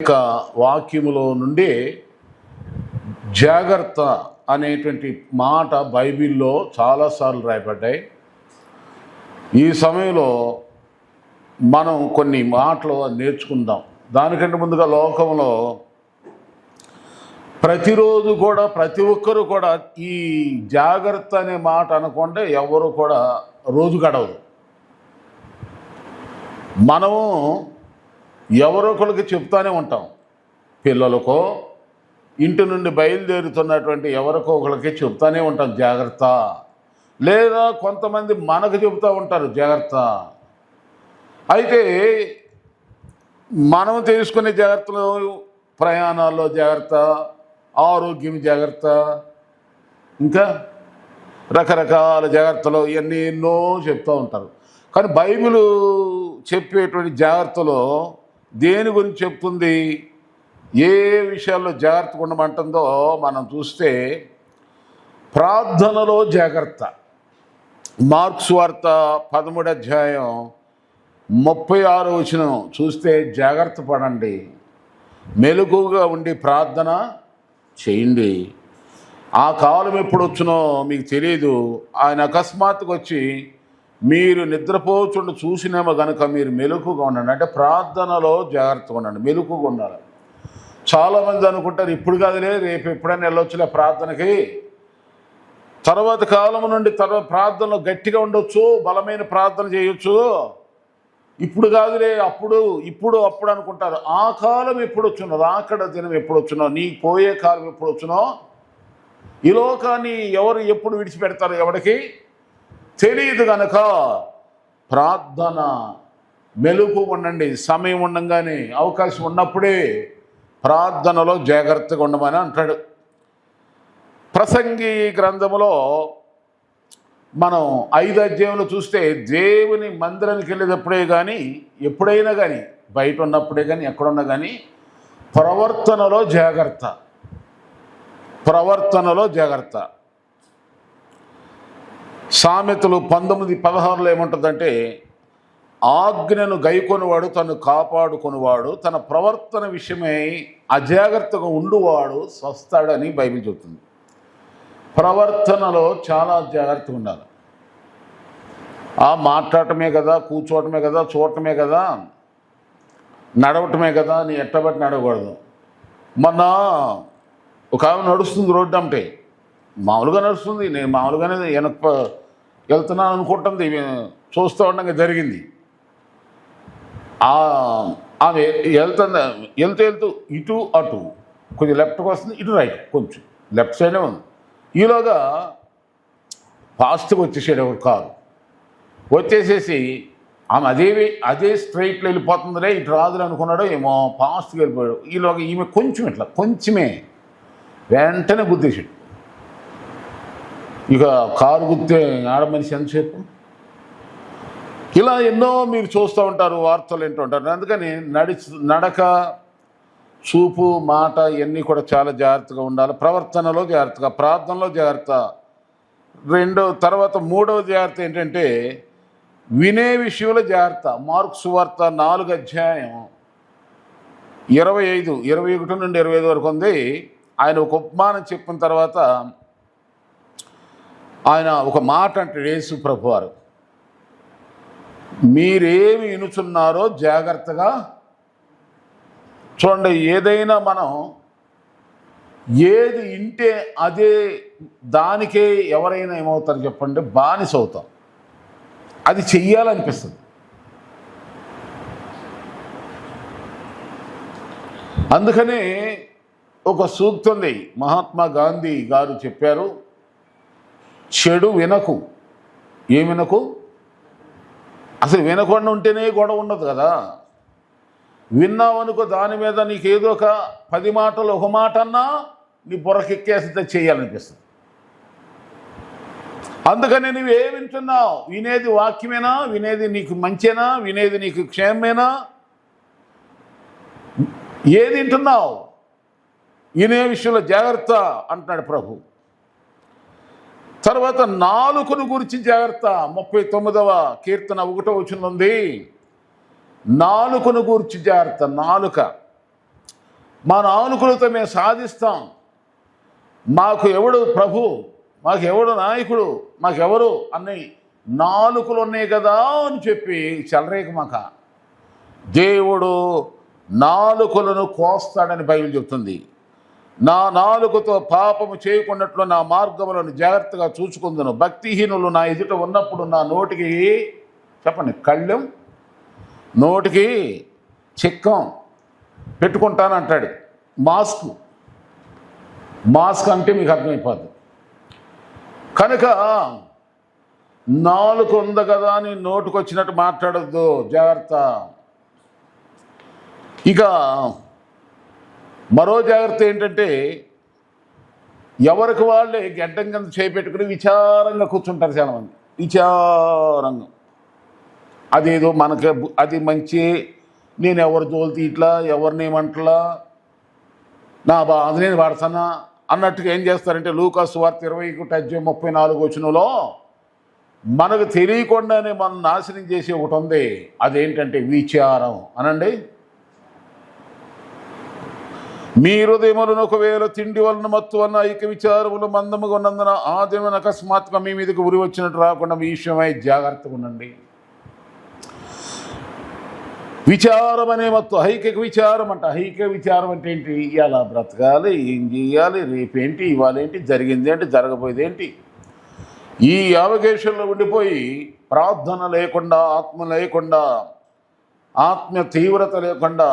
యొక్క వాక్యములో నుండి జాగ్రత్త అనేటువంటి మాట బైబిల్లో చాలాసార్లు రాయబడ్డాయి. ఈ సమయంలో మనం కొన్ని మాటలు నేర్చుకుందాం. దానికంటే ముందుగా లోకంలో ప్రతిరోజు కూడా ప్రతి ఒక్కరూ కూడా ఈ జాగ్రత్త అనే మాట అనుకుంటే ఎవరు కూడా రోజు గడవదు. మనము ఎవరో ఒకరికి చెప్తానే ఉంటాం. పిల్లలకో ఇంటి నుండి బయలుదేరుతున్నటువంటి ఎవరికో ఒకరికి చెప్తానే ఉంటాం జాగ్రత్త. లేదా కొంతమంది మనకు చెబుతూ ఉంటారు జాగ్రత్త. అయితే మనం తీసుకునే జాగ్రత్తలు ప్రయాణాల్లో జాగ్రత్త, ఆరోగ్యం జాగ్రత్త, ఇంకా రకరకాల జాగ్రత్తలు ఇవన్నీ ఎన్నో చెప్తూ ఉంటారు. కానీ బైబిల్ చెప్పేటువంటి జాగ్రత్తలో దేని గురించి చెప్తుంది, ఏ విషయాల్లో జాగ్రత్తగా ఉండమంటుందో మనం చూస్తే ప్రార్థనలో జాగ్రత్త. మార్కు సువార్త 13వ అధ్యాయం 36వ వచనం చూస్తే జాగ్రత్త పడండి, మెలకువగా ఉండి ప్రార్థన చేయండి. ఆ కాలం ఎప్పుడు వచ్చినో మీకు తెలియదు. ఆయన అకస్మాత్తుగా వచ్చి మీరు నిద్రపోచుండి చూసినేమో కనుక మీరు మెలకుగా ఉండండి. అంటే ప్రార్థనలో జాగ్రత్తగా ఉండండి, మెలకుగా ఉండాలి. చాలామంది అనుకుంటారు ఇప్పుడు కాదులే, రేపు ఎప్పుడైనా వెళ్ళొచ్చులే ప్రార్థనకి, తర్వాత కాలం నుండి ప్రార్థనలో గట్టిగా ఉండొచ్చు, బలమైన ప్రార్థన చేయొచ్చు, ఇప్పుడు కాదులే ఇప్పుడు అప్పుడు అనుకుంటారు. ఆ కాలం ఎప్పుడు వచ్చినో, రాకడ దినం ఎప్పుడు వచ్చినో, నీ పోయే కాలం ఎప్పుడు వచ్చినో, ఈ లోకాన్ని ఎవరు ఎప్పుడు విడిచిపెడతారు ఎవరికి తెలియదు. కనుక ప్రార్థన మెలుపు ఉండండి. సమయం ఉండంగానే, అవకాశం ఉన్నప్పుడే ప్రార్థనలో జాగ్రత్తగా ఉండమని అంటాడు. ప్రసంగి గ్రంథములో మనం 5 అధ్యాయంలో చూస్తే దేవుని మందిరానికి వెళ్ళేటప్పుడే కానీ, ఎప్పుడైనా కానీ, బయట ఉన్నప్పుడే కానీ, ఎక్కడున్నా కానీ ప్రవర్తనలో జాగ్రత్త, ప్రవర్తనలో జాగ్రత్త. సామెతలు 19:16లో ఏముంటుందంటే, ఆజ్ఞను గైకొనివాడు తను కాపాడుకొనివాడు, తన ప్రవర్తన విషయమై అజాగ్రత్తగా ఉండువాడు స్వస్థాడని బైబిల్ చెబుతుంది. ప్రవర్తనలో చాలా జాగ్రత్తగా ఉండాలి. మాట్లాడటమే కదా, కూర్చోవటమే కదా, చూడటమే కదా, నడవటమే కదా, నీ ఎట్టబట్టి నడవకూడదు. మొన్న ఒక ఆమె నడుస్తుంది రోడ్డు అంటే, మామూలుగా నడుస్తుంది, నేను మామూలుగానే వెనక వెళ్తున్నాను అనుకుంటుంది, చూస్తూ ఉండగా జరిగింది. ఆమె వెళ్తూ ఇటు అటు కొంచెం లెఫ్ట్కి వస్తుంది, ఇటు రైట్ కొంచెం లెఫ్ట్ సైడే ఉంది. ఈలోగా ఫాస్ట్గా వచ్చేసాడు ఒక కారు, వచ్చేసేసి ఆమె అదే స్ట్రైట్లో వెళ్ళిపోతుందిలే, ఇటు రాదులే అనుకున్నాడో ఏమో, ఫాస్ట్గా వెళ్ళిపోయాడు. ఈలోగా ఈమె కొంచెమే వెంటనే గుద్దేశాడు. ఇక కారు గుద్దే ఆడ మనిషి ఎంతసేపు. ఇలా ఎన్నో మీరు చూస్తూ ఉంటారు, వార్తలు వింటూ ఉంటారు. అందుకని నడక, చూపు, మాట ఇవన్నీ కూడా చాలా జాగ్రత్తగా ఉండాలి. ప్రవర్తనలో జాగ్రత్తగా, ప్రార్థనలో జాగ్రత్త. తర్వాత 3వ జాగ్రత్త ఏంటంటే వినే విషయంలో జాగ్రత్త. మార్కు సువార్త 4వ అధ్యాయం 21 నుండి 25 వరకు ఉంది. ఆయన ఒక ఉపమానం చెప్పిన తర్వాత ఆయన ఒక మాట అంటే, యేసు ప్రభువారు మీరేమి వినుచున్నారో జాగ్రత్తగా చూడండి. ఏదైనా మనం ఏది వింటే అదే దానికే ఎవరైనా ఏమవుతారు చెప్పండి, బానిస అవుతాం. అది చెయ్యాలనిపిస్తుంది. అందుకనే ఒక సూక్తి ఉంది, మహాత్మా గాంధీ గారు చెప్పారు, చెడు వినకు. ఏం వినకు? అసలు వినకుండా ఉంటేనే గొడవ ఉండదు కదా. విన్నావనుకో, దాని మీద నీకేదో ఒక 10 మాటలు ఒక మాట అన్నా నీ బుర్రకెక్కేస్తే చేయాలనిపిస్తుంది. అందుకని నువ్వు ఏం వింటున్నావు? వినేది వాక్యమేనా? వినేది నీకు మంచేనా? వినేది నీకు క్షేమమేనా? ఏది వింటున్నావు? వినే విషయంలో జాగ్రత్త అంటున్నాడు ప్రభు. తర్వాత నాలుకను గురించి జాగ్రత్త. 39వ కీర్తన 1వ వచనం ఉంది, నాలుకను గూర్చి జాగ్రత్త. నాలుక మా నాలుకలతో మేము సాధిస్తాం, మాకు ఎవడు ప్రభు, మాకు ఎవడు నాయకుడు, మాకెవరు అన్నీ నాలుకలు ఉన్నాయి కదా అని చెప్పి చెలరేకమాక. దేవుడు నాలుకలను కోస్తాడని బైబిల్ చెప్తుంది. నా నాలుకతో పాపము చేయకున్నట్లు నా మార్గములను జాగ్రత్తగా చూసుకుందును. భక్తిహీనులు నా ఎదుట ఉన్నప్పుడు నా నోటికి చెప్పండి కళ్ళెం నోటికి చిక్కం పెట్టుకుంటానంటాడు. మాస్క్ అంటే మీకు అర్థమైపోద్ది. కనుక నాలుక ఉంది కదా అని నోటుకు వచ్చినట్టు మాట్లాడద్దు, జాగ్రత్త. ఇక మరో జాగ్రత్త ఏంటంటే, ఎవరికి వాళ్ళే గడ్డం కింద చేపెట్టుకుని విచారంగా కూర్చుంటారు చాలామంది. విచారంగా అదేదో మనకి అది మంచి, నేను ఎవరు జోలితి ఇట్లా ఎవరినేమంటలా, నా బాధ నేను పడతానా అన్నట్టుగా ఏం చేస్తారంటే, లూకాసు సువార్త 20:34 మనకు తెలియకుండానే మనం నాశనం చేసి ఒకటి ఉంది. అదేంటంటే విచారం అనండి. మీ హృదయములను ఒకవేళ తిండి వలన మత్తు వలన ఐక్య విచారములు మందముగా ఉన్నందున ఆ దినమున అకస్మాత్తుగా మీ మీదకి ఉరి వచ్చినట్టు రాకుండా మీ విషయమై జాగ్రత్తగా ఉండండి. విచారం అనే మత్తు ఐక్య విచారం అంట. ఐక్య విచారం అంటే ఏంటి? ఇలా బ్రతకాలి, ఏం చేయాలి, రేపేంటి, ఇవాళేంటి, జరిగింది ఏంటి, జరగబోయేది ఏంటి, ఈ అవకాశంలో ఉండిపోయి ప్రార్థన లేకుండా, ఆత్మ లేకుండా, ఆత్మ తీవ్రత లేకుండా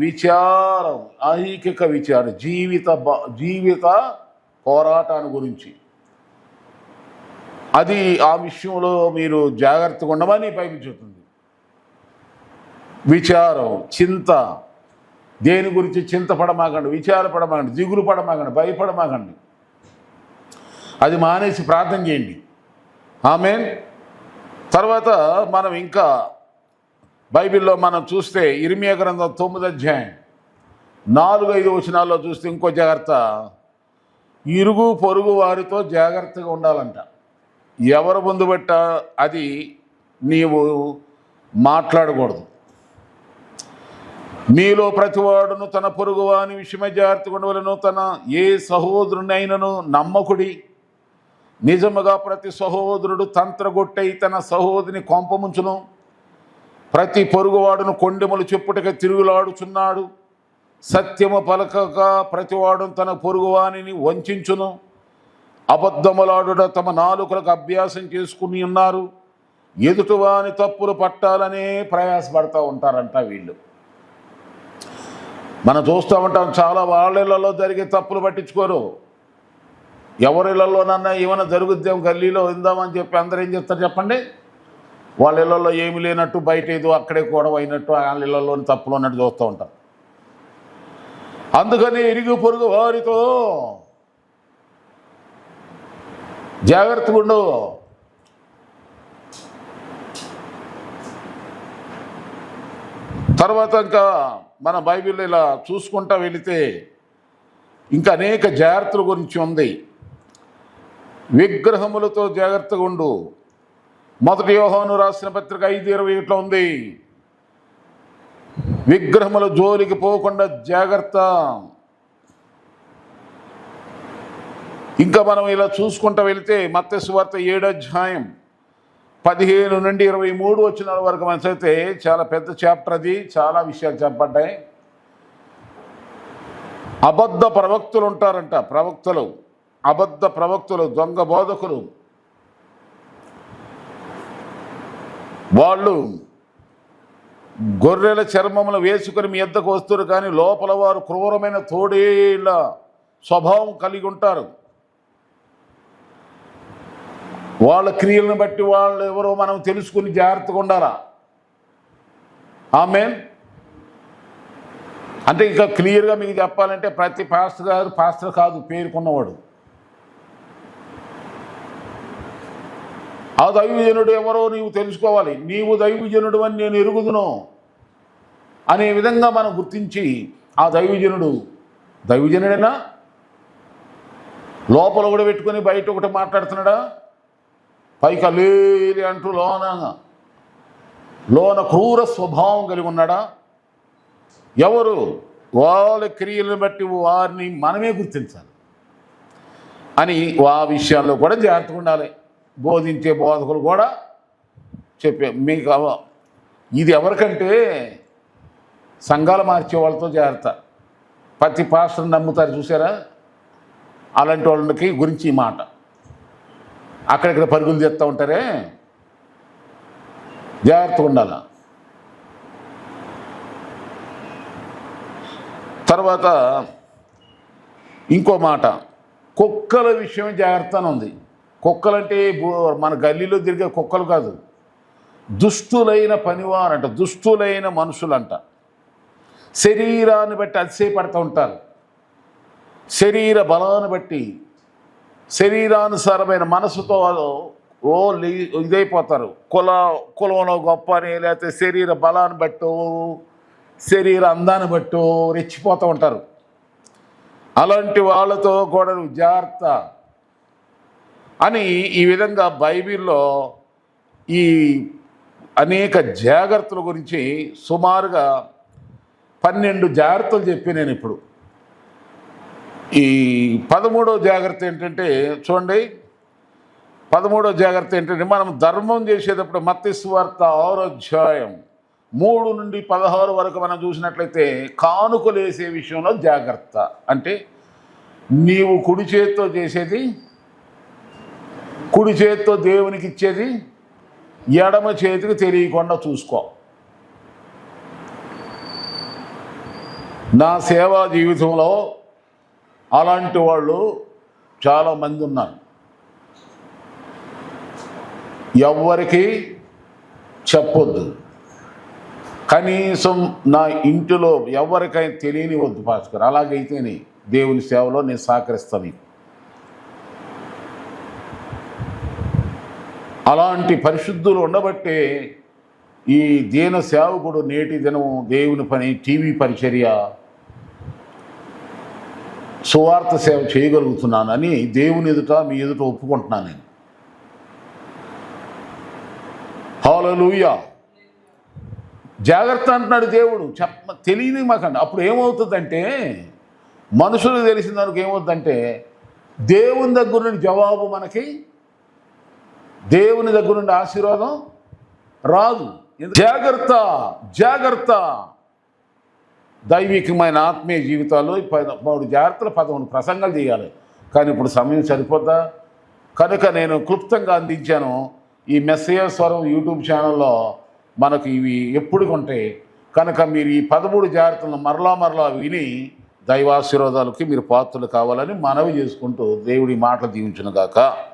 విచారం, ఐహిక విచారం, జీవిత పోరాటాన్ని గురించి, అది ఆ విషయంలో మీరు జాగ్రత్తగా ఉండమని బైబిల్ చెబుతుంది. విచారం, చింత, దేని గురించి చింతపడమాకండి, విచారపడమాకండి, దిగులు పడమాకండి, భయపడమాకండి. అది మానేసి ప్రార్థన చేయండి. ఆమేన్. తర్వాత మనం ఇంకా బైబిల్లో మనం చూస్తే ఇర్మియా గ్రంథం 9:4-5 చూస్తే ఇంకో జాగ్రత్త, ఇరుగు పొరుగు వారితో జాగ్రత్తగా ఉండాలంట. ఎవరు ముందు పెట్ట అది నీవు మాట్లాడకూడదు. మీలో ప్రతివాడును తన పొరుగువాని విషయమై జాగ్రత్తగా ఉండవలెను. తన ఏ సహోదరునైనను నమ్మకుడి. నిజముగా ప్రతి సహోదరుడు తంత్రగొట్టై తన సహోదరిని కొంపముంచును. ప్రతి పొరుగువాడును కొండెములు చెప్పుటక తిరుగులాడుచున్నాడు. సత్యము పలకక ప్రతివాడును తన పొరుగువానిని వంచును. అబద్ధములాడుట తమ నాలుకలకు అభ్యాసం చేసుకుని ఉన్నారు. ఎదుటివాని తప్పులు పట్టాలనే ప్రయాసపడతా ఉంటారంట వీళ్ళు. మనం చూస్తూ ఉంటాం, చాలా వాళ్ళ జరిగే తప్పులు పట్టించుకోరు. ఎవరిళ్లలోనన్నా ఏమైనా జరుగుద్దాం గల్లీలో ఇందామని చెప్పి అందరూ ఏం చేస్తారు చెప్పండి? వాళ్ళ ఇళ్లలో ఏమి లేనట్టు, బయట ఏదో అక్కడే కూడా అయినట్టు, వాళ్ళ ఇళ్లలోని తప్పులు ఉన్నట్టు చూస్తూ ఉంటారు. అందుకని ఇరుగు పొరుగు వారితో జాగ్రత్తగా ఉండు. తర్వాత ఇంకా మన బైబిల్లో ఇలా చూసుకుంటా వెళితే ఇంకా అనేక జాగ్రత్తల గురించి ఉంది. విగ్రహములతో జాగ్రత్తగా ఉండు. 1 యోహాను రాసిన పత్రిక 5:20 ఉంది. విగ్రహముల జోలికి పోకుండా జాగ్రత్త. ఇంకా మనం ఇలా చూసుకుంటూ వెళితే మత్తయి సువార్త 7:15-23 వరకు మనం చదివితే చాలా పెద్ద చాప్టర్ అది, చాలా విషయాలు చెప్పబడ్డాయి. అబద్ధ ప్రవక్తలు ఉంటారంట. అబద్ధ ప్రవక్తలు, దొంగ బోధకులు. వాళ్ళు గొర్రెల చర్మములు వేసుకొని మీ యొద్దకు వస్తారు, కానీ లోపల వారు క్రూరమైన తోడేళ్ల స్వభావం కలిగి ఉంటారు. వాళ్ళ క్రియలను బట్టి వాళ్ళు ఎవరో మనం తెలుసుకుని జాగ్రత్తగా ఉండాలా. ఆమేన్. అంటే ఇంకా క్లియర్గా మీకు చెప్పాలంటే ప్రతి పాస్టర్ కాదు పేరుకున్నవాడు. ఆ దైవజనుడు ఎవరో నీవు తెలుసుకోవాలి. నీవు దైవజనుడు అని నేను ఎరుగుదును అనే విధంగా మనం గుర్తించి, ఆ దైవజనుడేనా, లోపల కూడా పెట్టుకొని బయట ఒకటి మాట్లాడుతున్నాడా, పైకి లేలి అంటూ లోన క్రూర స్వభావం కలిగి ఉన్నాడా? ఎవరు? వాళ్ళ క్రియలను బట్టి వారిని మనమే గుర్తించాలి అని ఆ విషయాల్లో కూడా జాగ్రత్తగా ఉండాలి. బోధించే బోధకులు కూడా చెప్పే మీకు ఇది ఎవరికంటే సంఘాలు మార్చే వాళ్ళతో జాగ్రత్త. ప్రతి పాస్టర్ని నమ్ముతారు చూసారా, అలాంటి వాళ్ళకి గురించి ఈ మాట. అక్కడిక్కడ పరుగులు చేస్తూ ఉంటారే, జాగ్రత్తగా ఉండాలి. తర్వాత ఇంకో మాట, కుక్కల విషయం జాగ్రత్త అని ఉంది. కుక్కలంటే మన గల్లీలో తిరిగే కుక్కలు కాదు, దుష్టులైన పనివారంట, దుష్టులైన మనుషులంట. శరీరాన్ని బట్టి అతిశయపడుతూ ఉంటారు, శరీర బలాన్ని బట్టి శరీరానుసారమైన మనసుతో ఇదైపోతారు. కులంలో గొప్ప అని, లేకపోతే శరీర బలాన్ని బట్టో శరీర అందాన్ని బట్టో రెచ్చిపోతూ ఉంటారు. అలాంటి వాళ్ళతో కూడా జాగ్రత్త అని ఈ విధంగా బైబిల్లో ఈ అనేక జాగ్రత్తల గురించి సుమారుగా 12 జాగ్రత్తలు చెప్పి నేను ఇప్పుడు ఈ 13వ జాగ్రత్త ఏంటంటే చూడండి. 13వ జాగ్రత్త ఏంటంటే మనం ధర్మం చేసేటప్పుడు మత్తయి సువార్త 6వ అధ్యాయం 3 నుండి 16 వరకు మనం చూసినట్లయితే కానుకలు వేసే విషయంలో జాగ్రత్త. అంటే నీవు కుడి చేతితో చేసేది, కుడి చేతితో దేవునికి ఇచ్చేది ఎడమ చేతికి తెలియకుండా చూసుకో. నా సేవా జీవితంలో అలాంటి వాళ్ళు చాలామంది ఉన్నారు. ఎవ్వరికి చెప్పొద్దు, కనీసం నా ఇంటిలో ఎవరికైనా తెలియని వద్దు పాస్టర్. అలాగైతేనే దేవుని సేవలో నేను సహకరిస్తాను. అలాంటి పరిశుద్ధులు ఉండబట్టే ఈ దీన సేవకుడు నేటి దినం దేవుని పని, టీవీ పరిచర్య, సువార్త సేవ చేయగలుగుతున్నానని దేవుని ఎదుట మీ ఎదుట ఒప్పుకుంటున్నాను నేను. హల్లెలూయా. జాగ్రత్త అంటున్నాడు దేవుడు. తెలియని మాకండి. అప్పుడు ఏమవుతుందంటే, మనుషులు తెలిసిన దానికి ఏమవుతుందంటే, దేవుని దగ్గర నుండి జవాబు మనకి, దేవుని దగ్గర నుండి ఆశీర్వాదం రాదు. జాగ్రత్త జాగ్రత్త. దైవికమైన ఆత్మీయ జీవితాలు 13 జాగ్రత్తలు 11 ప్రసంగాలు చేయాలి. కానీ ఇప్పుడు సమయం సరిపోద్దా? కనుక నేను క్లుప్తంగా అందించాను. ఈ మెస్సయ్య స్వరం యూట్యూబ్ ఛానల్లో మనకు ఇవి ఎప్పుడు ఉంటాయి. కనుక మీరు ఈ 13 జాగ్రత్తలను మరలా విని దైవాశీర్వాదాలకి మీరు పాత్రలు కావాలని మనవి చేసుకుంటూ దేవుడి మాటలు దీవించును గాక.